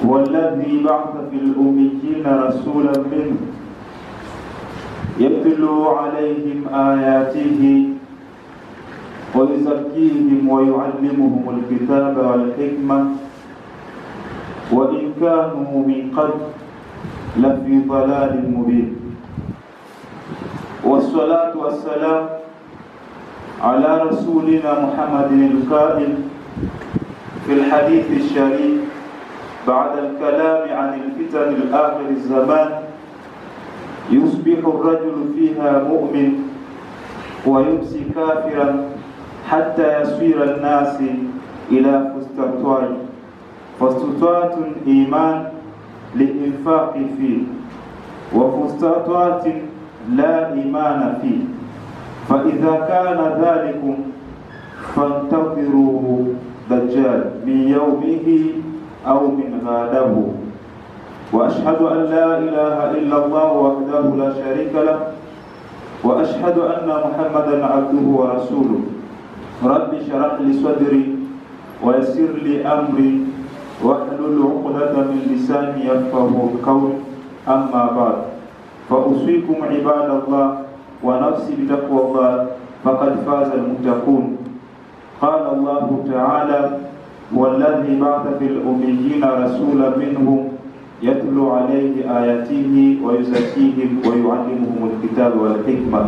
والذي بعث في الأميين رسولا منه يتلو عليهم آياته ويزكيهم ويعلمهم الكتاب والحكمة وإن كانوا من قبل لفي ضلال مبين. والصلاة والسلام على رسولنا محمد القائل في الحديث الشريف بعد الكلام عن الفتن الآخر الزمان: يصبح الرجل فيها مؤمن ويمسي كافرا حتى يصير الناس إلى فستطات إيمان لإنفاق فيه وفستطات لا إيمان فيه، فإذا كان ذلكم فانتظروا دجال من يومه أو من غاده. وأشهد أن لا إله إلا الله وحده لا شريك له وأشهد أن محمدا عبده ورسوله. رب اشرح لي صدري ويسر لي أمري واحلل عقدة من لساني يفقهوا قولي. أما بعد، فأوصيكم عباد الله ونفسي بتقوى الله فقد فاز المتقون. قال الله تعالى: والذي بعث في الأميين رسولا منهم يتلو عليه آياته ويزكيهم ويعلمهم الكتاب والحكمة.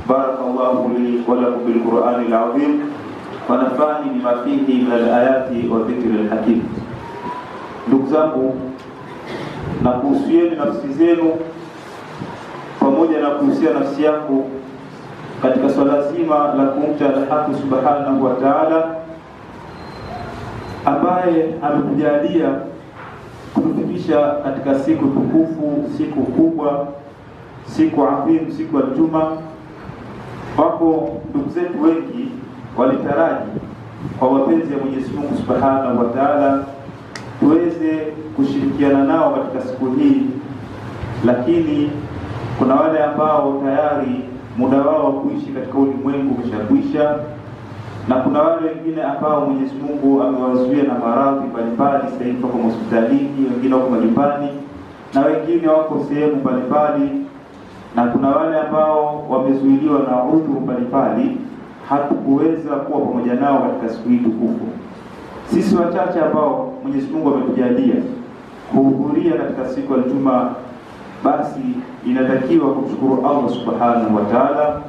بارك الله لي ولكم بالقرآن العظيم ونفعني بما فيه من الآيات والذكر الحكيم. Ndugu zangu, na kuhusieni nafsi zenu pamoja na kuhusia nafsi yako katika swala zima la kumcha Allah subhanahu wa ta'ala, ambaye ametujalia kutufikisha katika siku tukufu, siku kubwa, siku adhimu, siku ya Ijumaa. Wapo ndugu zetu wengi walitaraji kwa mapenzi ya Mwenyezi Mungu subhanahu wa ta'ala tuweze kushirikiana nao katika siku hii, lakini kuna wale ambao tayari muda wao wa kuishi katika ulimwengu umeshakwisha, na kuna wale wengine ambao Mwenyezi Mungu amewazuia na maradhi mbalimbali, sasa hivi wako hospitalini, wengine wako majumbani, na wengine wako sehemu mbalimbali, na kuna wale ambao wamezuiliwa na udhuru mbalimbali, hatukuweza kuwa pamoja nao katika siku hii tukufu. Sisi wachache ambao Mwenyezi Mungu ametujalia kuhudhuria katika siku ya Ijumaa, basi inatakiwa kumshukuru Allah subhanahu wa ta'ala,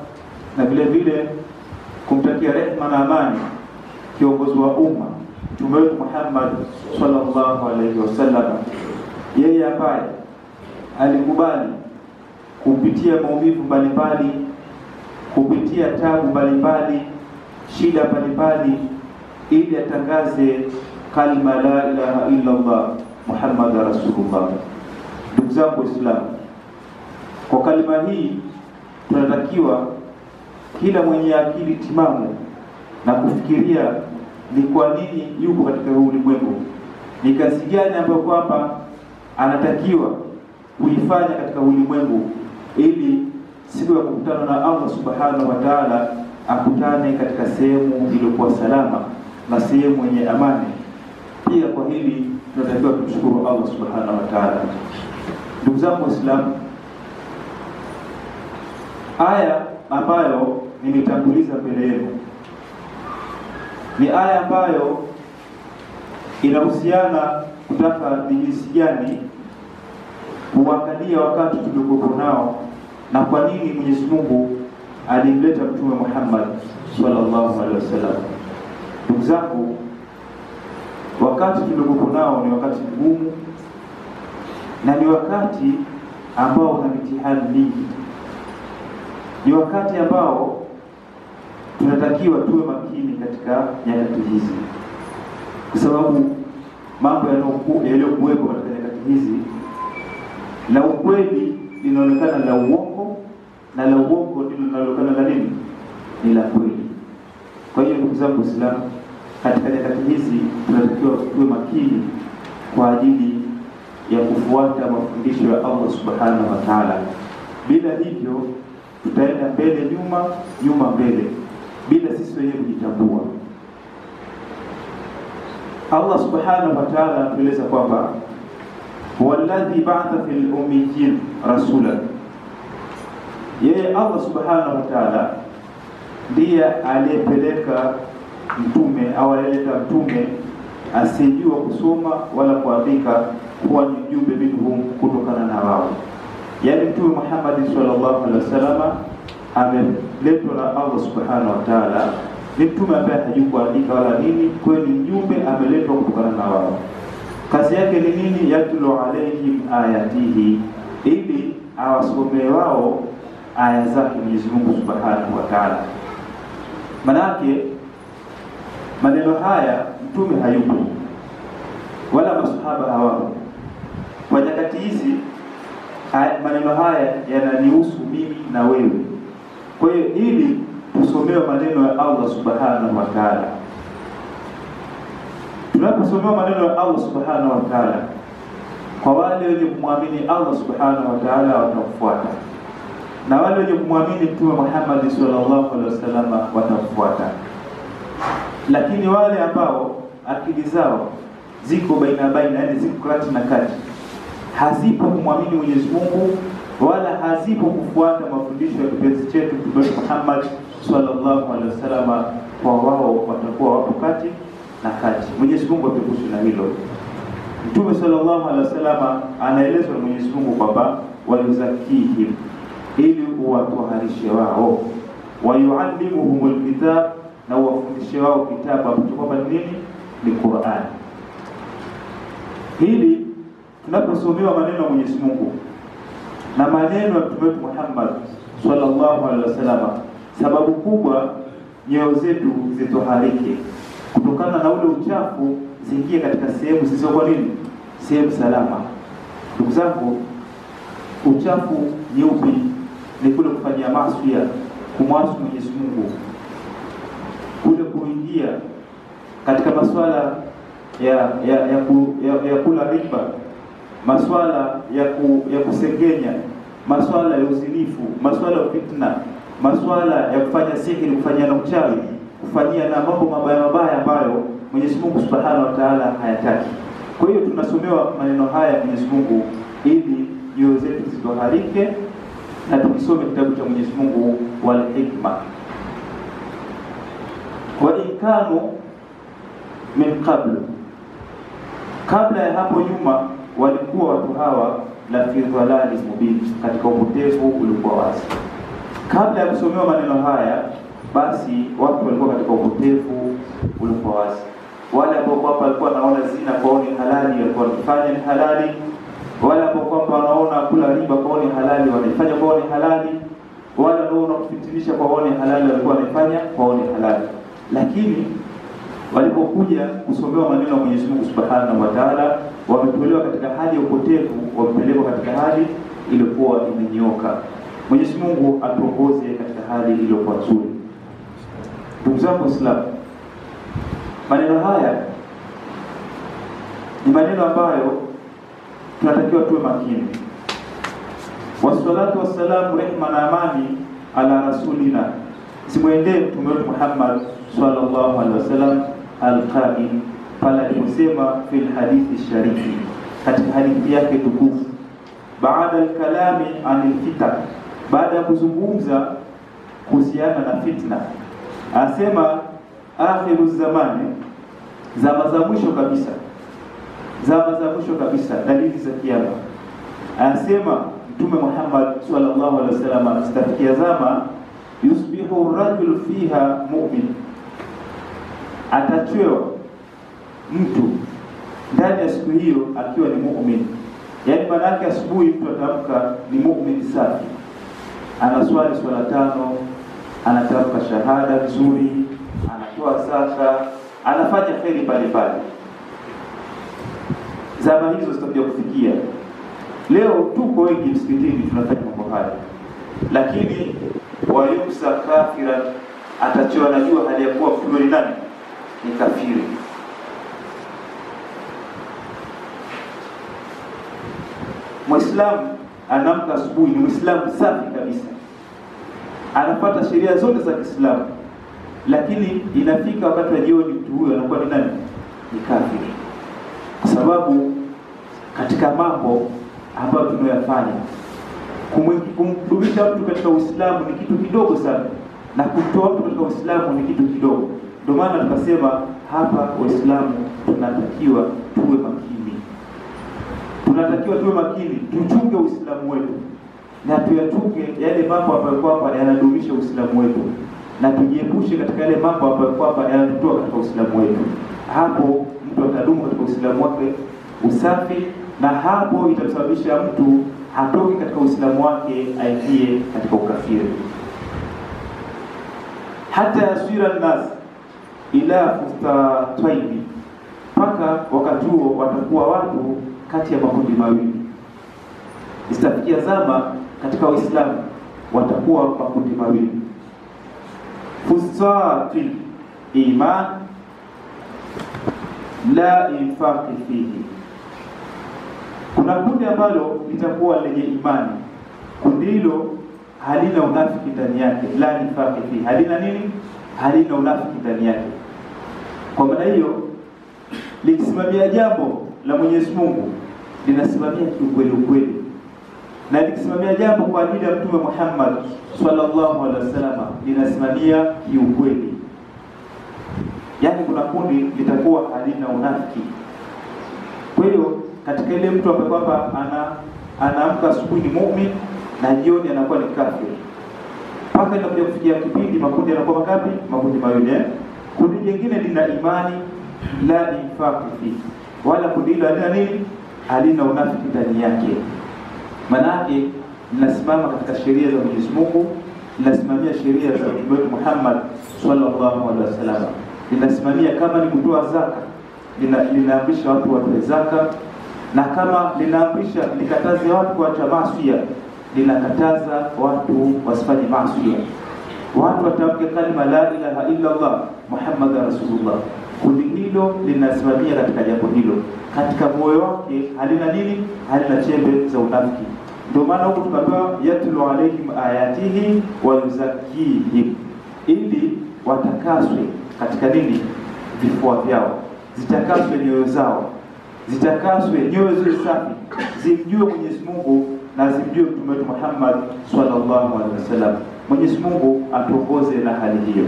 na vile vile kumtakia rehema na amani kiongozi wa umma Mtume wetu Muhammad sallallahu alaihi wasallam, yeye ambaye alikubali kupitia maumivu mbalimbali, kupitia tabu mbalimbali, shida mbalimbali, ili atangaze kalima la ilaha illa Allah Muhammad rasulullah. Ndugu zangu Waislamu, kwa kalima hii tunatakiwa kila mwenye akili timamu na kufikiria ni kwa nini yuko katika ulimwengu, ni kazi gani ambayo kwamba anatakiwa kuifanya katika ulimwengu, ili siku ya kukutana na Allah subhanahu wa ta'ala akutane katika sehemu iliyokuwa salama na sehemu yenye amani. Pia kwa hili tunatakiwa kumshukuru Allah subhanahu wa ta'ala. Ndugu zangu Waislamu, aya ambayo nimetanguliza mbele yenu ni aya ambayo inahusiana kutaka ni jinsi gani kuangalia wakati tuliokuwa nao na kwa nini Mwenyezi Mungu alimleta Mtume Muhammad sallallahu alaihi wasallam. Ndugu zangu, wakati tuliokuwa nao ni wakati mgumu na ni wakati ambao una mitihani mingi. Ni wakati ambao tunatakiwa tuwe makini katika nyakati hizi, kwa sababu mambo yaliyokuwepo katika nyakati hizi, la ukweli linaonekana la uongo, na la uongo ndilo linaloonekana la nini? Ni la kweli. Kwa hiyo ndugu zangu Waislamu, katika nyakati hizi tunatakiwa tuwe makini kwa ajili ya kufuata mafundisho ya Allah subhanahu wa ta'ala. Bila hivyo tutaenda mbele nyuma, nyuma mbele, bila sisi wenyewe kujitambua. Allah subhanahu wa ta'ala anatueleza kwamba walladhi ba'atha fil ummiyyin rasulan, yeye Allah subhanahu wa ta'ala ndiye aliyepeleka mtume au alileta mtume asijua kusoma wala kuandika, kuwa ni mjumbe minhum, kutokana na wao. Yani Mtume Muhammad sallallahu alaihi wasallam ameletwa na Allah subhanahu wa ta'ala, ni mtume ambaye hajui kuandika wala nini, kwa ni mjumbe ameletwa kutokana na wao. Kazi yake ni nini? Yatlu alaihim ayatihi, ili awasomee wao aya zake Mwenyezi Mungu subhanahu wa ta'ala. Manake maneno haya mtume hayupo wala masahaba hawapo. Kwa nyakati hizi maneno haya yananihusu mimi na wewe. Kwa hiyo ili tusomewe maneno ya Allah subhanahu wa ta'ala, tunaposomewa maneno ya Allah subhanahu wa ta'ala, kwa wale wenye kumwamini Allah subhanahu wa ta'ala watafuata, na wale wenye kumwamini Mtume Muhammad sallallahu alaihi wasallam watafuata. Lakini wale ambao akili zao ziko baina, yani ziko kati na kati, hazipo kumwamini Mwenyezi Mungu wala hazipo kufuata mafundisho ya kipenzi chetu Mtume Muhammad sallallahu alaihi wasallam, kwa wao watakuwa wapo kati na kati. Mwenyezi Mungu atuepushe na hilo. Mtume sallallahu alaihi wasallam anaelezwa na Mwenyezi Mungu kwamba wayuzakihim, ili uwatoharishe wao, wayuallimuhumul kitab, na uwafundishe wao kitabu ambacho kwamba nini? Ni Qur'an. Hili tunaposomewa maneno ya Mwenyezi Mungu na maneno ya Mtume Muhammad sallallahu alaihi wasallam, sababu kubwa nyoyo zetu zitoharike kutokana na ule uchafu, zingie katika sehemu zisizo nini? Sehemu salama. Ndugu zangu, uchafu ni upi? Ni kule kufanyia maasi, kumwasi Mwenyezi Mungu, kule kuingia katika masuala ya kula riba, masuala ya kusengenya, masuala ya uzinifu, masuala ya fitna, masuala ya kufanya sihiri, kufanyia na uchawi, kufanyia na mambo mabaya ambayo Mwenyezi Mungu subhanahu wa ta'ala hayataki. Kwa hiyo tunasomewa maneno haya Mwenyezi Mungu ili nyoyo zetu zitoharike, na tukisome kitabu cha Mwenyezi Mungu wal hikma. Wa inkanu min qabl, kabla ya hapo nyuma walikuwa watu hawa la fi dhalali mubin, katika upotevu uliokuwa wazi. Kabla ya kusomewa maneno haya, basi watu walikuwa katika upotevu uliokuwa wazi. Wale ambao walikuwa wanaona zina kwa ni halali walikuwa wanafanya ni halali, wale ambao wanaona kula riba kwa ni halali wanafanya kwa ni halali, wale ambao wanafitinisha kwa ni halali walikuwa wanafanya kwa ni halali. Lakini walipokuja kusomewa maneno ya Mwenyezi Mungu subhanahu wa ta'ala, wametolewa katika hali ya upotevu, wamepelekwa katika hali iliyokuwa imenyoka. Mwenyezi Mungu atuongoze katika hali iliyokuwa nzuri. Ndugu zangu Waislamu, maneno haya ni maneno ambayo tunatakiwa tuwe makini. Wassalatu wassalamu, rehma na amani, ala rasulina, simwendee Mtume Muhammad sallallahu alaihi wasallam, al-qail, pala aliposema fil hadithi sharifi, katika hadithi yake tukufu, baada al-kalami anil fitan, baada ya kuzungumza kuhusiana na fitna, asema akhiru zamani, zama za mwisho kabisa, zama za mwisho kabisa, dalili za kiyama. Asema Mtume Muhammad sallallahu alaihi wasallam, zitafikia zama yusbihu rajul fiha mu'min, atachwewa mtu ndani ya siku hiyo akiwa ni mu'min. Yani maana yake asubuhi mtu atamka ni mu'min safi, anaswali swala 5, anatamka shahada vizuri, anatoa zaka, anafanya kheri mbalimbali. Zama hizo zitakuja kufikia. Leo tuko wengi msikitini tunafanya mambo haya, lakini wayumsa kafira, atachoa najua hali ya kuwa mtume ni nani? Ni kafiri. Muislamu anamka asubuhi, ni Muislamu safi kabisa, anafuata sheria zote za Kiislamu, lakini inafika wakati wa jioni mtu huyo anakuwa ni nani? Ni kafiri. Kwa sababu katika mambo ambayo tunayofanya. Kumdumisha mtu katika Uislamu ni kitu kidogo sana, na kumtoa mtu katika Uislamu ni kitu kidogo. Ndio maana tukasema hapa Waislamu tunatakiwa tuwe makini. Tunatakiwa tuwe makini, tuchunge Uislamu wetu na tuyachunge yale mambo ambayo kwamba yanadumisha Uislamu wetu, na tujiepushe katika yale mambo ambayo kwamba yanatutoa katika Uislamu wetu. Hapo mtu atadumu katika Uislamu wake usafi, na hapo itamsababisha mtu hatoki katika Uislamu wake aingie katika ukafiri. Hata yasira nas ila fustataibi, mpaka wakati huo watakuwa watu kati ya makundi mawili. Istafikia zama katika Uislamu watakuwa makundi mawili. Fustatil iman la infaqi fihi, kuna kundi ambalo litakuwa lenye imani. Kundi hilo halina unafiki ndani yake, la infaqi fihi, halina nini? Halina unafiki ndani yake. Kwa maana hiyo likisimamia jambo la Mwenyezi Mungu linasimamia kiukweli ukweli, na likisimamia jambo kwa ajili ya Mtume Muhammad sallallahu alaihi wasallam linasimamia kiukweli. Yaani kuna kundi litakuwa halina unafiki. Kwa hiyo katika ile mtu ambaye kwamba anaamka asubuhi ni muumini na jioni anakuwa ni kafiri, mpaka inakuja kufikia kipindi makundi yanakuwa mangapi? Makundi mawili. Kundi jingine lina imani la infaqi fi, wala kundi hilo halina nini? Halina unafiki ndani yake. Maana yake linasimama katika sheria za Mwenyezi Mungu, linasimamia sheria za Mtume Muhammad sallallahu alaihi wasallam, linasimamia kama ni kutoa zaka, linaamrisha watu watoe zaka, na kama linaamrisha likataza watu kuacha maasi, linakataza watu wasifanye maasi. Watu watamke kalima la ilaha illa Allah Muhammadur Rasulullah. Kundi hilo linasimamia katika jambo hilo, katika moyo wake halina nini? Halina chembe za unafiki. Ndio maana huko tukapewa yatlu alaihim ayatihi wa yuzakihim, ili watakaswe katika nini? Vifua vyao, zitakaswe nyoyo zao, zitakaswe nyoyo zile safi, zimjue Mwenyezi Mungu na zimjue Mtume Muhammad sallallahu alaihi wasallam. Mwenyezi Mungu atuongoze na hali hiyo.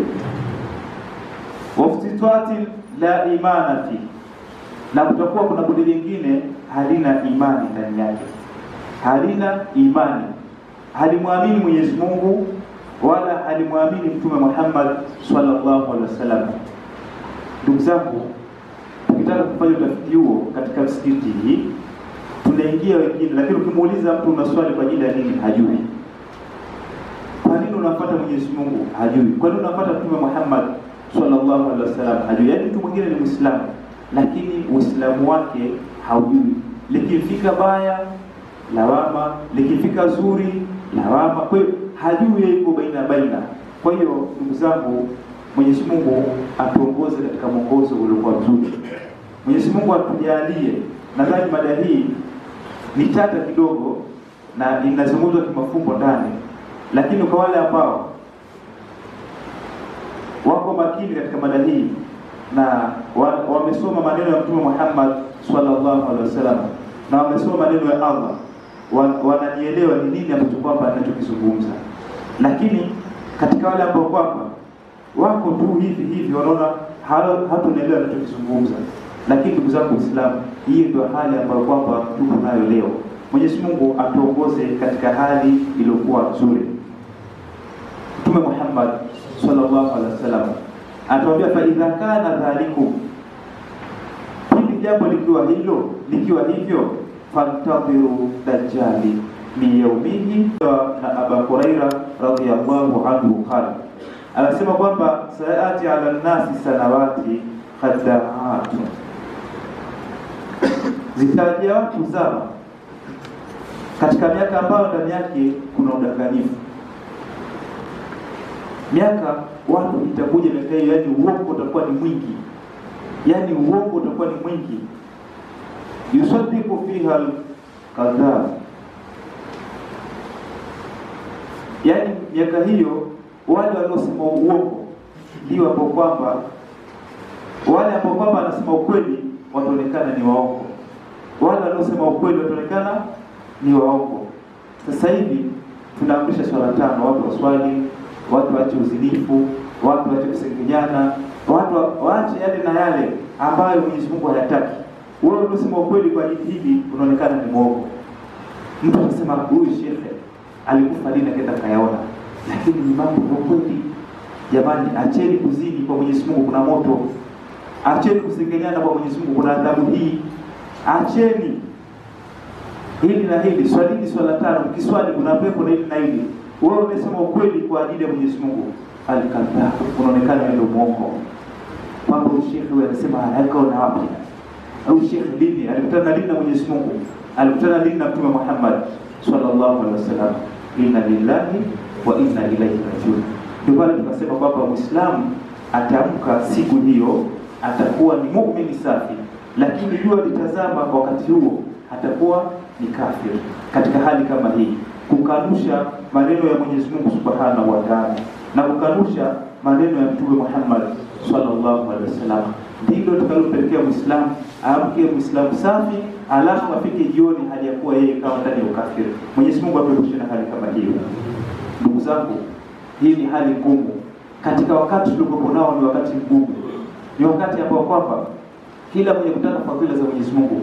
Waftitati la imana fi, na kutakuwa kuna kundi lingine halina imani ndani yake, halina imani, halimwamini Mwenyezi Mungu wala halimwamini Mtume Muhammad sallallahu alaihi wasallam. Ndugu zangu, tukitaka kufanya utafiti huo katika msikiti hii, tunaingia wengine, lakini ukimuuliza mtu una swali kwa ajili ya nini, hajui. Kwa nini unafuata Mwenyezi Mungu? Hajui. Kwa nini unafuata Mtume Muhammad sallallahu alaihi wasallam? Hajui. Yaani mtu mwingine ni Muislamu, lakini Uislamu wake haujui. Likifika baya lawama, likifika zuri lawama. Kwa hiyo hajui yeye yuko baina. Kwa hiyo ndugu zangu, Mwenyezi Mungu atuongoze katika mwongozo uliokuwa mzuri. Mwenyezi Mungu atujalie. Nadhani mada hii ni tata kidogo na inazungumzwa kimafumbo ndani, lakini kwa wale ambao wako makini katika mada hii na wamesoma maneno ya Mtume Muhammad sallallahu alaihi wasallam na wamesoma maneno ya Allah, wananielewa ni nini ambacho kwamba ninachokizungumza. Lakini katika wale ambao kwamba wako tu hivi wanaona hatunaelewa ninachokizungumza, lakini ndugu zangu Uislamu, hii ndio hali ambayo kwamba tuko nayo leo. Mwenyezi Mungu atuongoze katika hali iliyokuwa nzuri. Mtume Muhammad sallallahu alaihi wasallam atuambia, fa idha kana dhalikum, hili jambo likiwa hivyo, fantadhiru dajjali min yawmihi. Na Abu Huraira radhiyallahu anhu qala, anasema kwamba saati ala nasi sanawati khada'at, zitajia watu zama katika miaka ambayo ndani yake kuna udanganyifu. Miaka watu itakuja miaka hiyo, yani uongo utakuwa ni mwingi, yusaddiqu fiha al-kadhab, yani miaka hiyo wale wanaosema uongo ndio hapo kwamba wale ambao kwamba wanasema ukweli wataonekana ni waongo. wale wanaosema ukweli wataonekana ni waongo. Sasa hivi tunaamrisha swala tano, watu waswali, watu waache uzinifu, watu waache kusengenyana, watu waache yale na yale ambayo Mwenyezi Mungu hayataki. Wewe unasema ukweli kwa ajili hili unaonekana ni mwongo. Mtu anasema huyu shekhe alikufa lini akaenda kayaona, lakini ni mambo ya ukweli. Jamani, acheni kuzini kwa Mwenyezi Mungu kuna moto. Acheni kusengenyana kwa Mwenyezi Mungu kuna adhabu hii. Acheni hili na hili, swalini swala tano, mkiswali kuna pepo na hili na hili. Wewe unasema ukweli kwa ajili ya Mwenyezi Mungu, alikadha unaonekana ndio mwongo. Mambo shekhe wewe anasema hayakaona wapi? Au shekhe lini alikutana lini na Mwenyezi Mungu? Alikutana lini na Mtume Muhammad sallallahu alaihi wasallam? Inna lillahi wa inna ilaihi rajiun. Ndio pale tukasema kwamba Muislamu atamka siku hiyo atakuwa ni muumini safi, lakini jua litazama wakati huo atakuwa ni kafir. Katika hali kama hii, kukanusha maneno ya Mwenyezi Mungu Subhanahu wa Ta'ala na kukanusha maneno ya Mtume Muhammad sallallahu alaihi wasallam ndilo tukalopelekea Muislamu amke Muislamu safi, alafu afike jioni hali ya kuwa yeye kama ndani ya ukafiri. Mwenyezi Mungu atuepushe na hali kama hiyo. Ndugu zangu, hii ni hali ngumu. Katika wakati tuliokuwa nao ni wakati mgumu. Ni wakati ambao kwamba kila mwenye kutaka fadhila za Mwenyezi Mungu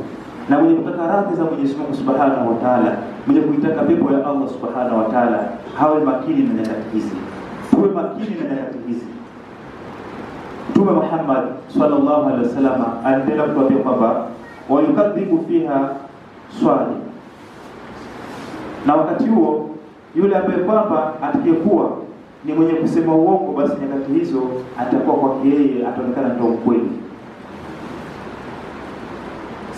na mwenye kutaka radhi za Mwenyezi Mungu Subhanahu wa Ta'ala, mwenye kuitaka pepo ya Allah Subhanahu wa Ta'ala, hawe makini na nyakati hizi. Tuwe makini na nyakati hizi. Mtume Muhammad sallallahu alaihi wasallam anaendelea kutuambia kwamba wayukadhibu fiha swali. Na wakati huo yule ambaye kwamba atakayekuwa ni mwenye kusema uongo, basi nyakati hizo atakuwa kwa yeye ataonekana ndio ukweli.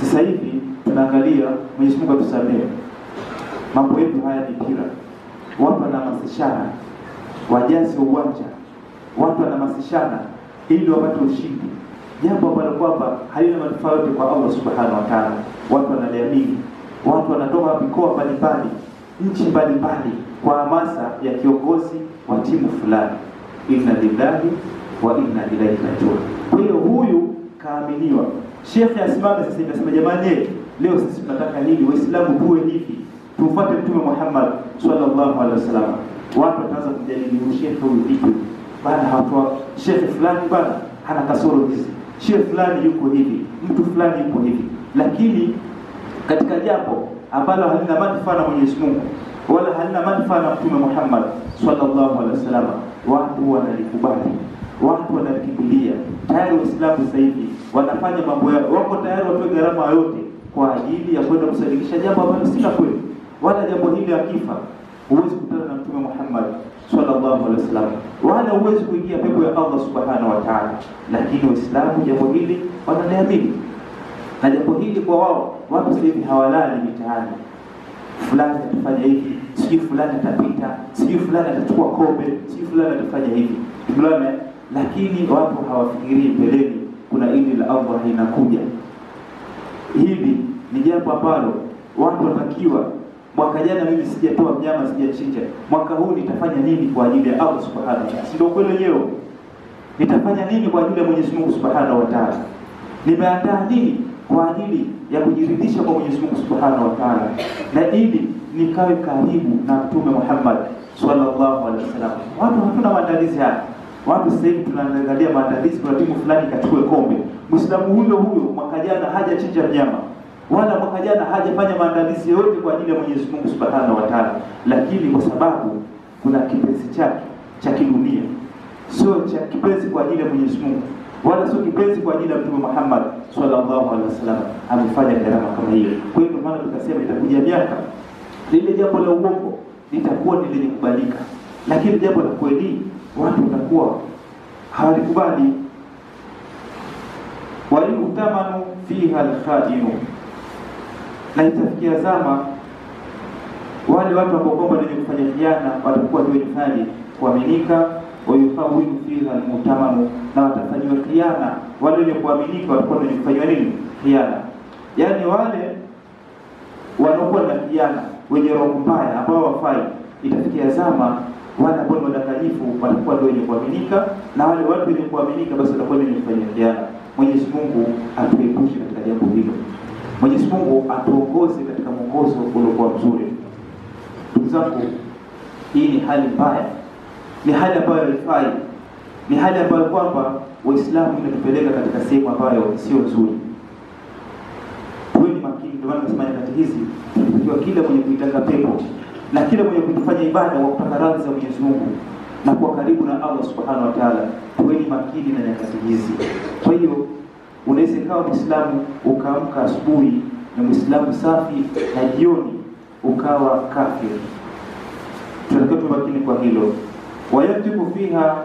Sasa hivi tunaangalia, Mwenyezi Mungu atusamehe, mambo yetu haya ni pira. Watu wanahamasishana, wajazi wa uwanja, watu wanahamasishana ili wapate ushindi, jambo ambalo kwamba halina manufaa yote kwa Allah Subhanahu wa Ta'ala. Watu wanaliamini, watu wanatoka mikoa mbalimbali, nchi mbalimbali kwa hamasa ya kiongozi wa timu fulani. Inna lillahi wa inna ilaihi rajiun. Kwa hiyo huyu kaaminiwa. Shekhe asimame sasa hivi asema, jamani, leo sisi tunataka nini? Waislamu tuwe hivi, tufuate Mtume Muhammad sallallahu alaihi wasallam. Watu wataanza kujadili shekhe huyu vipi bana, hapo shekhe fulani bana hana kasoro hizi, shekhe fulani yuko hivi, mtu fulani yuko hivi. Lakini katika jambo ambalo halina manufaa na Mwenyezi Mungu wala halina manufaa na Mtume Muhammad sallallahu alaihi wasallam, watu wanalikubali, watu wanalikimbilia. Tayari Waislamu sasa hivi wanafanya mambo yao, wako tayari watoe gharama yote kwa ajili ya kwenda kusadikisha jambo ambalo si la kweli. Wala jambo hili akifa huwezi kukutana na Mtume Muhammad sallallahu alaihi wasallam, wala huwezi kuingia pepo ya Allah Subhanahu wa Ta'ala. Lakini Waislamu jambo hili wanaliamini, na jambo hili kwa wao watu sasa hivi hawalali mitaani, fulani atafanya hivi, sijui fulani atapita, sijui fulani atachukua kombe, sijui fulani atafanya hivi fulani. Lakini watu hawafikirii mbeleni kuna idi la Allah linakuja. Hili ni jambo ambalo watu watakiwa, mwaka jana mimi sijatoa mnyama, sijachinja, mwaka huu nitafanya nini kwa ajili ya Allah Subhanahu wa Ta'ala? Ndio kweli leo nitafanya nini kwa ajili ya Mwenyezi Mungu Subhanahu wa Ta'ala? Nimeandaa nini kwa ajili ya kujiridhisha kwa Mwenyezi Mungu Subhanahu wa Ta'ala, na ili nikawe karibu na Mtume Muhammad sallallahu alaihi wasallam. Watu hatuna maandalizi haya. Watu sasa hivi tunaangalia maandalizi kwa timu fulani kachukue kombe. Muislamu huyo mwaka jana hajachinja mnyama, wala mwaka jana hajafanya maandalizi yote kwa ajili ya Mwenyezi Mungu Subhanahu wa Ta'ala, lakini kwa sababu kuna kipenzi chake cha kidunia, sio cha kipenzi kwa ajili ya Mwenyezi Mungu, wala sio kipenzi kwa ajili ya Mtume Muhammad sallallahu alaihi wasallam, amefanya gharama kama hiyo. Kwa hiyo maana tukasema itakuja miaka lile jambo la uongo litakuwa ni lenye kubalika, lakini jambo la kweli watu watakuwa hawalikubali. Waliutamanu fiha al-khadinu, na itafikia zama wale watu ambao kwamba wenye kufanya khiana watakuwa ndio wenye kuaminika. Wayufawidu fiha al-mutamanu, na watafanywa khiana wale wenye kuaminika, watakuwa wenye kufanywa nini? Khiana. Yani wale wanaokuwa na khiana, wenye roho mbaya ambao wafai, itafikia zama wale ambao wadanganyfu watakuwa ndio wenye kuaminika, na wale watu wenye kuaminika basi watakuwa wenye kufanya khiana. Mwenyezi Mungu atuepushe katika jambo hilo. Mwenyezi Mungu atuongoze katika mwongozo uliokuwa mzuri. Ndugu zangu, hii ni hali mbaya, ni hali ambayo haifai, ni hali ambayo kwamba Waislamu inatupeleka katika sehemu ambayo sio nzuri. Tuweni makini. Ndio maana nasema nyakati hizi tunatakiwa kila mwenye kuitaka pepo na kila mwenye kufanya ibada wa kutaka radhi za Mwenyezi Mungu na kuwa karibu na Allah Subhanahu wa Ta'ala, tuweni makini na nyakati hizi. Kwa hiyo unaweza ikawa Muislamu ukaamka asubuhi na Muislamu safi na jioni ukawa kafiri. Tunatakiwa tuwe makini kwa hilo. Wayatibu fiha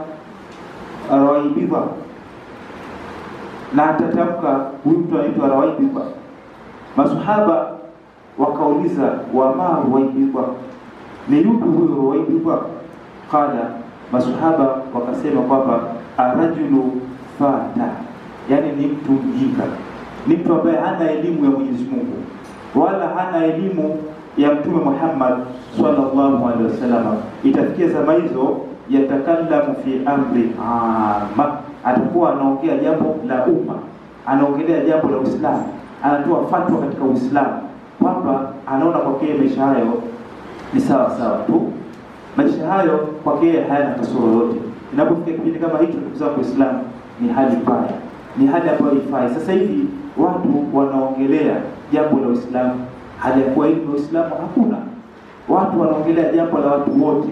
rawaibidha, na atatamka huyu mtu anaitwa rawaibidha. Masahaba wakauliza, wa ma rawaibidha, ni yupi huyo rawaibidha? Qala, masahaba wakasema kwamba arajulu fata, yani ni mtu mjinga, ni mtu ambaye hana elimu ya Mwenyezi Mungu wala hana elimu ya Mtume Muhammad sallallahu alaihi wasallam. Itafikia zama hizo yatakallamu fi amri amma, atakuwa anaongea jambo la umma, anaongelea jambo la Uislamu, anatoa fatwa katika Uislamu kwamba anaona kwake maisha hayo ni sawa sawa tu, maisha hayo kwake hayana kasoro yote. Inapofikia kipindi kama hicho, ndugu zangu Waislamu, ni hali mbaya, ni hali ambayo haifai. Sasa hivi watu wanaongelea jambo la Uislamu hali ya kuwa hivi Uislamu hakuna. Watu wanaongelea jambo la watu wote.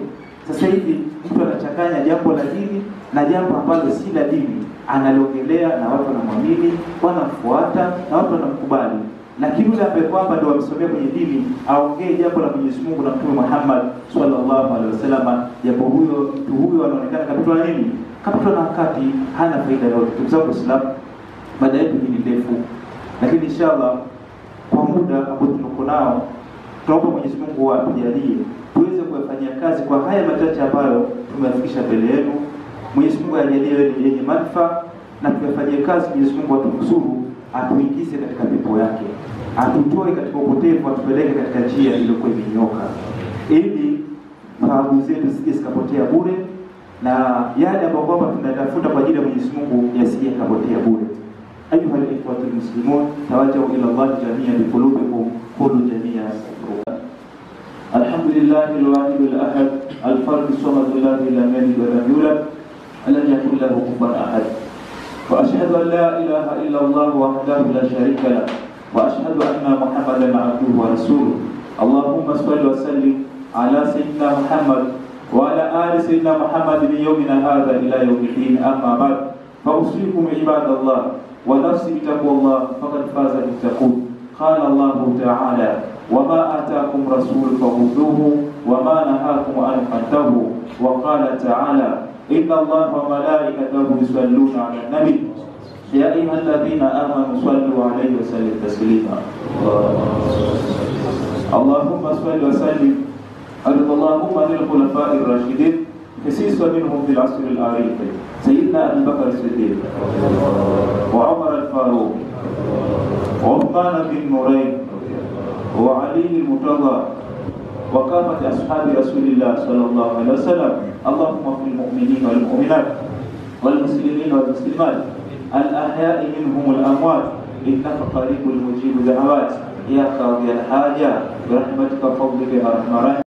Sasa hivi mtu anachanganya jambo la dini na jambo ambalo si la dini, analiongelea na watu wanamwamini, wanamfuata na watu wanamkubali. Lakini yule ambaye kwamba ndio amesomea kwenye dini aongee jambo la Mwenyezi Mungu na Mtume Muhammad sallallahu alaihi wasallam, jambo mtu huyo anaonekana kapitwa na nini? Kapitwa na wakati, hana faida yoyote. Ndugu zangu Waislamu, baada yetu hii ni ndefu, lakini inshallah kwa muda ambao tuko nao tunaomba Mwenyezi Mungu atujalie tuweze kufanyia kazi kwa haya machache ambayo tumeyafikisha mbele yenu. Mwenyezi Mungu ajalie yenye manufaa na tuyafanyie kazi. Mwenyezi Mungu atunusuru, atuingize katika pepo yake, atutoe katika upotevu, atupeleke katika njia iliyokuwa imenyoka, ili fahamu zetu zisikapotea bure na yale ambayo kwamba tunatafuta kwa ajili ya Mwenyezi Mungu yasije kapotea bure. أيها الإخوة المسلمون، توجهوا إلى الله جميعا بقلوبكم، قولوا جميعا الحمد لله الواحد الأحد الفرد الصمد الذي لم يلد ولم يولد ولم يكن له كفوا أحد، وأشهد أن لا إله إلا الله وحده لا شريك له، وأشهد أن محمدا عبده ورسوله. اللهم صل وسلم على سيدنا محمد وعلى آل سيدنا محمد من يومنا هذا إلى يوم الدين. أما بعد، فأوصيكم عباد الله ونفسي بتقوى الله، فقد فاز المتقون. قال الله تعالى: وما آتاكم رسول فخذوه وما نهاكم عنه فانتهوا. وقال تعالى: إن الله وملائكته يصلون على النبي يا أيها الذين آمنوا صلوا عليه وسلموا تسليما. اللهم صل وسلم اللهم للخلفاء الراشدين، خصيصا منهم في العصر العريق سيدنا أبي بكر الصديق وعمر الفاروق وعثمان بن نورين وعلي المرتضى وكافة أصحاب رسول الله صلى الله عليه وسلم. اللهم اغفر للمؤمنين والمؤمنات والمسلمين والمسلمات الأحياء منهم الأموات، إنك قريب المجيب الدعوات يا قاضي الحاجة برحمتك وفضلك يا أرحم الراحمين.